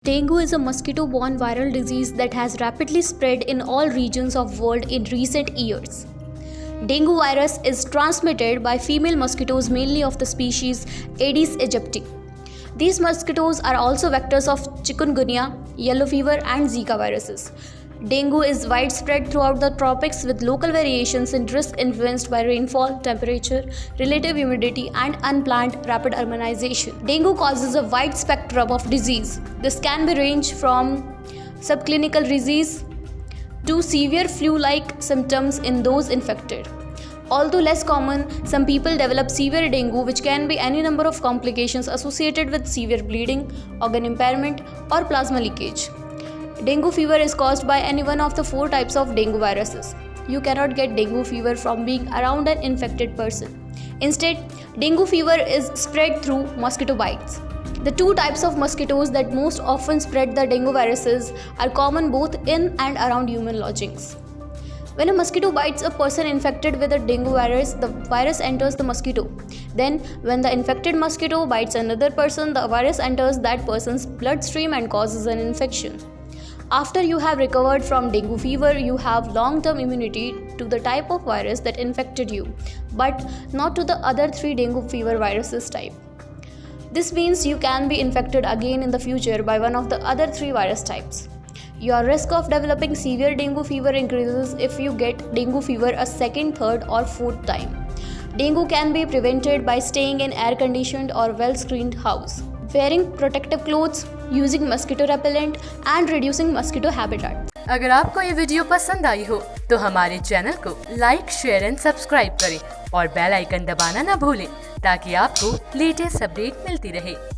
Dengue is a mosquito-borne viral disease that has rapidly spread in all regions of world in recent years. Dengue virus is transmitted by female mosquitoes mainly of the species Aedes aegypti. These mosquitoes are also vectors of chikungunya, yellow fever and Zika viruses. Dengue is widespread throughout the tropics with local variations in risk influenced by rainfall, temperature, relative humidity and unplanned rapid urbanization. Dengue causes a wide spectrum of disease. This can be range from subclinical disease to severe flu-like symptoms in those infected. Although less common, some people develop severe dengue, which can be any number of complications associated with severe bleeding, organ impairment or plasma leakage. Dengue fever is caused by any one of the 4 types of dengue viruses. You cannot get dengue fever from being around an infected person. Instead, dengue fever is spread through mosquito bites. The 2 types of mosquitoes that most often spread the dengue viruses are common both in and around human lodgings. When a mosquito bites a person infected with a dengue virus, the virus enters the mosquito. Then, when the infected mosquito bites another person, the virus enters that person's bloodstream and causes an infection. After you have recovered from dengue fever, you have long-term immunity to the type of virus that infected you, but not to the other 3 dengue fever viruses type. This means you can be infected again in the future by one of the other 3 virus types. Your risk of developing severe dengue fever increases if you get dengue fever a second, third or fourth time. Dengue can be prevented by staying in air-conditioned or well-screened house, wearing protective clothes, using mosquito repellent and reducing mosquito habitat. अगर आपको ये video पसंद आई हो तो हमारे channel को like, share and subscribe करें और बेल आइकन दबाना ना भूलें ताकि आपको लेटेस्ट अपडेट मिलती रहे।